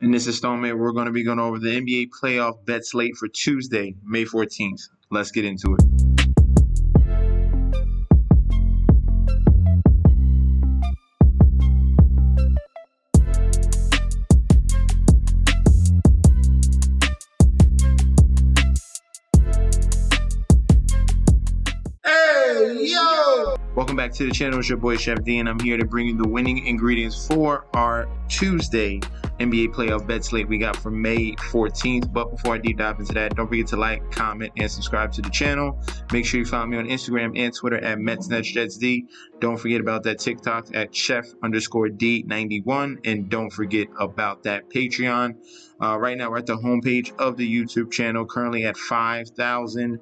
In this installment, we're going to be going over the NBA playoff bet slate for Tuesday, May 14th. Let's get into it. Welcome back to the channel. It's your boy Chef D, and I'm here to bring you the winning ingredients for our Tuesday NBA playoff bet slate we got for May 14th. But before I deep dive into that, don't forget to like, comment, and subscribe to the channel. Make sure you follow me on Instagram and Twitter at MetsNetsJetsD. Don't forget about that TikTok at Chef_D91, and don't forget about that Patreon. Right now we're at the homepage of the YouTube channel, currently at 5.02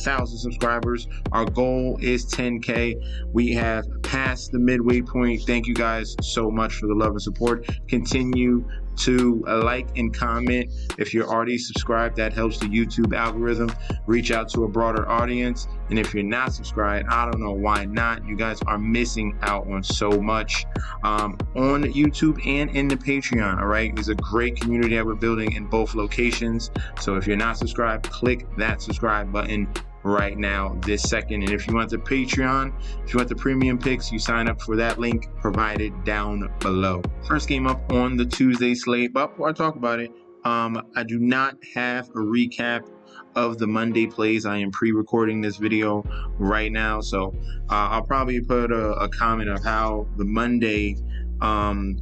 thousand subscribers. Our goal is 10K. We have passed the midway point. Thank you guys so much for the love and support. Continue to like and comment. If you're already subscribed, that helps the YouTube algorithm reach out to a broader audience. And if you're not subscribed, I don't know why not. You guys are missing out on so much on YouTube and in the Patreon. All right, there's a great community that we're building in both locations. So if you're not subscribed, click that subscribe button right now, this second. And if you want the Patreon, if you want the premium picks, you sign up for that link provided down below. First game up on the Tuesday slate, but before I talk about it, I do not have a recap of the Monday plays. I am pre-recording this video right now, so I'll probably put a comment of how the Monday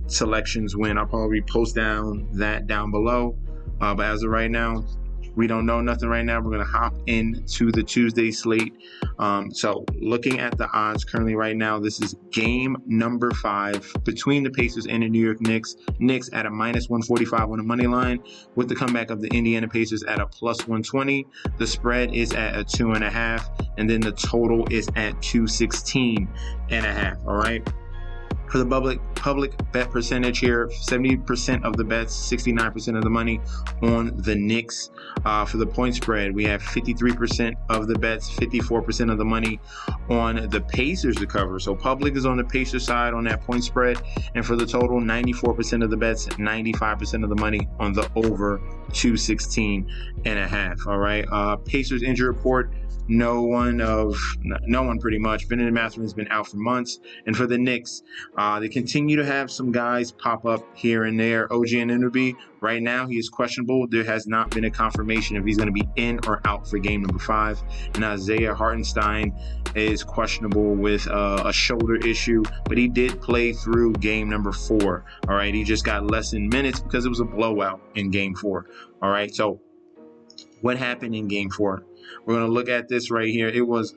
selections went. I'll probably post that down below, but as of right now, we don't know nothing right now. We're going to hop into the Tuesday slate. So looking at the odds currently right now, this is game number 5 between the Pacers and the New York Knicks. Knicks at a -145 on the money line, with the comeback of the Indiana Pacers at a +120. The spread is at a 2.5, and then the total is at 216.5. All right. For the public bet percentage here, 70% of the bets, 69% of the money on the Knicks. For the point spread, we have 53% of the bets, 54% of the money on the Pacers to cover. So public is on the Pacers side on that point spread. And for the total, 94% of the bets, 95% of the money on the over 216.5. All right. Pacers injury report. No one pretty much. Bennedict Mathurin has been out for months. And for the Knicks, they continue to have some guys pop up here and there. OG Anunoby, right now, he is questionable. There has not been a confirmation if he's going to be in or out for game number 5. And Isaiah Hartenstein is questionable with a shoulder issue, but he did play through game number 4. All right, he just got less in minutes because it was a blowout in game 4. All right, so what happened in game 4? We're going to look at this right here. It was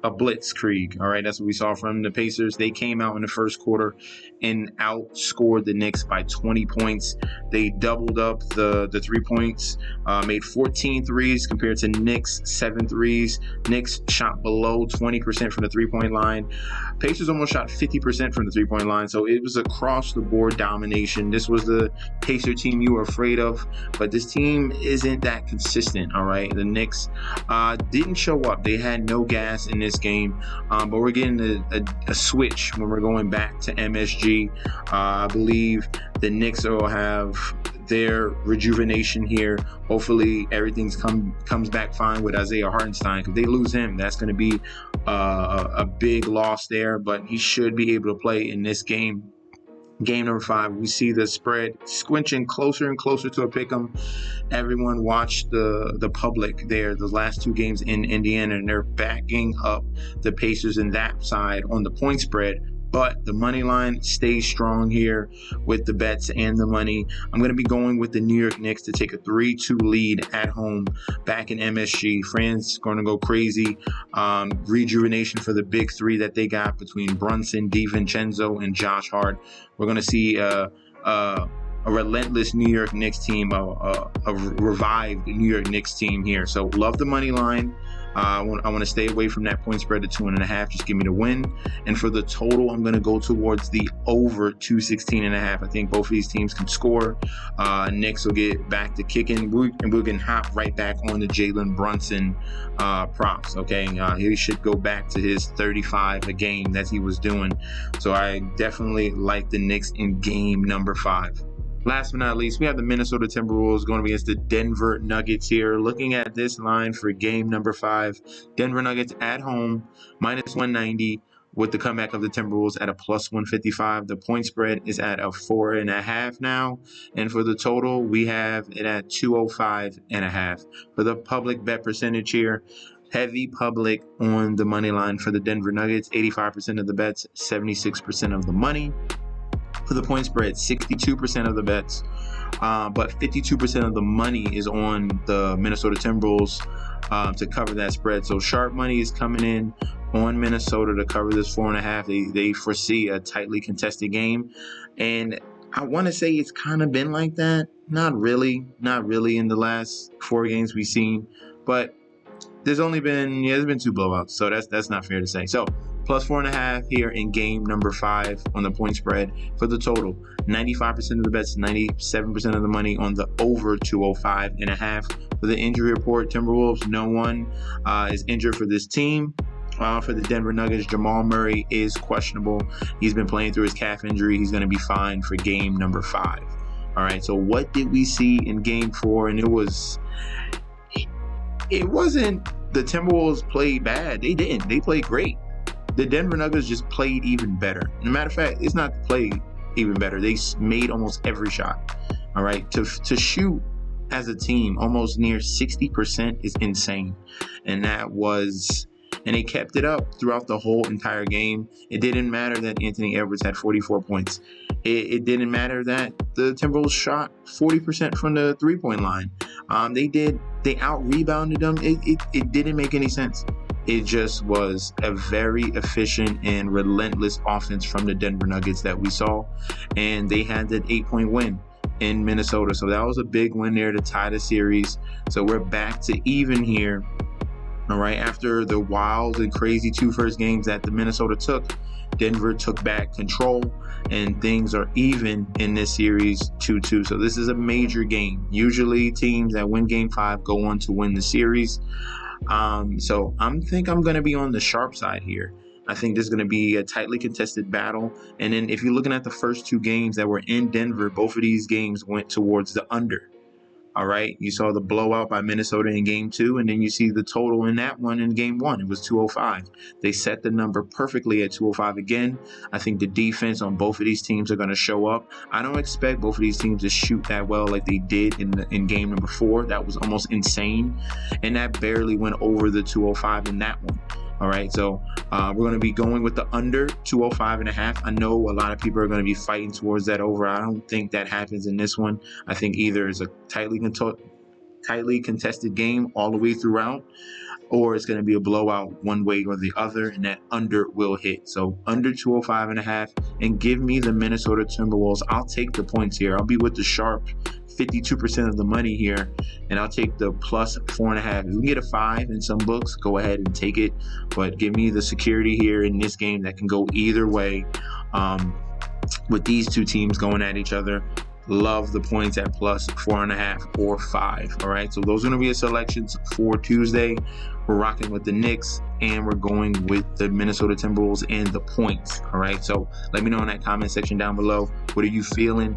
a blitzkrieg. All right, that's what we saw from the Pacers. They came out in the first quarter and outscored the Knicks by 20 points. They doubled up the 3 points, made 14 threes compared to Knicks 7 threes. Knicks shot below 20% from the 3-point line. Pacers almost shot 50% from the 3-point line. So it was across the board domination. This was the Pacer team you were afraid of, but this team isn't that consistent. All right, the Knicks didn't show up. They had no gas in this game, but we're getting a switch when we're going back to MSG. I believe the Knicks will have their rejuvenation here. Hopefully everything comes back fine with Isaiah Hartenstein. If they lose him, that's going to be a big loss there, but he should be able to play in this game. Game number 5, we see the spread squinching closer and closer to a pick'em. Everyone watched the public there, the last 2 games in Indiana, and they're backing up the Pacers in that side on the point spread. But the money line stays strong here with the bets and the money. I'm going to be going with the New York Knicks to take a 3-2 lead at home back in MSG. Fans going to go crazy. Rejuvenation for the big 3 that they got between Brunson, DiVincenzo, and Josh Hart. We're going to see a relentless New York Knicks team, a revived New York Knicks team here. So love the money line. I want to stay away from that point spread to 2.5. Just give me the win. And for the total, I'm going to go towards the over 216.5. I think both of these teams can score. Knicks will get back to kicking, and we're going to hop right back on the Jalen Brunson props. Okay, he should go back to his 35 a game that he was doing. So I definitely like the Knicks in game number 5. Last but not least, we have the Minnesota Timberwolves going against the Denver Nuggets here. Looking at this line for game number 5, Denver Nuggets at home, minus 190 with the comeback of the Timberwolves at a plus 155. The point spread is at a 4.5 now. And for the total, we have it at 205.5. For the public bet percentage here, heavy public on the money line for the Denver Nuggets, 85% of the bets, 76% of the money. For the point spread, 62% of the bets, but 52% of the money is on the Minnesota Timberwolves to cover that spread. So sharp money is coming in on Minnesota to cover this 4.5. They foresee a tightly contested game, and I want to say it's kind of been like that. Not really in the last 4 games we've seen, but there's been 2 blowouts, so that's not fair to say. So plus 4.5 here in game number 5 on the point spread. For the total, 95% of the bets, 97% of the money on the over 205.5. For the injury report, Timberwolves, no one is injured for this team. For the Denver Nuggets, Jamal Murray is questionable. He's been playing through his calf injury. He's going to be fine for game number 5. All right, so what did we see in game 4? And it wasn't the Timberwolves played bad. They didn't. They played great. The Denver Nuggets just played even better. As a matter of fact, it's not to play even better. They made almost every shot. All right, to shoot as a team almost near 60% is insane, and they kept it up throughout the whole entire game. It didn't matter that Anthony Edwards had 44 points. It didn't matter that the Timberwolves shot 40% from the 3-point line. They out-rebounded them. It didn't make any sense. It just was a very efficient and relentless offense from the Denver Nuggets that we saw. And they had that 8-point win in Minnesota. So that was a big win there to tie the series. So we're back to even here. All right, after the wild and crazy 2 first games that the Minnesota took, Denver took back control, and things are even in this series 2-2. So this is a major game. Usually teams that win game 5 go on to win the series. So I think I'm going to be on the sharp side here. I think this is going to be a tightly contested battle. And then if you're looking at the first 2 games that were in Denver, both of these games went towards the under. All right, you saw the blowout by Minnesota in game 2, and then you see the total in that one in game 1. It was 205. They set the number perfectly at 205 again. I think the defense on both of these teams are going to show up. I don't expect both of these teams to shoot that well like they did in game number 4. That was almost insane, and that barely went over the 205 in that one. All right, so we're going to be going with the under 205.5. I know a lot of people are going to be fighting towards that over. I don't think that happens in this one. I think either it's a tightly contested game all the way throughout, or it's going to be a blowout one way or the other, and that under will hit. So under 205.5, and give me the Minnesota Timberwolves. I'll take the points here. I'll be with the sharp 52% of the money here, and I'll take the plus 4.5. If we can get a 5 in some books, go ahead and take it, but give me the security here in this game that can go either way with these 2 teams going at each other. Love the points at plus 4.5 or 5. All right, so those are going to be a selections for Tuesday. We're rocking with the Knicks, and we're going with the Minnesota Timberwolves and the points. All right, so let me know in that comment section down below. What are you feeling?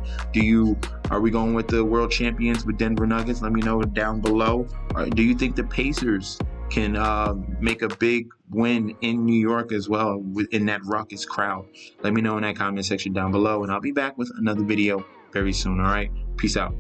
Are we going with the world champions with Denver Nuggets? Let me know down below. Do you think the Pacers can make a big win in New York as well in that raucous crowd? Let me know in that comment section down below, and I'll be back with another video very soon. All right, peace out.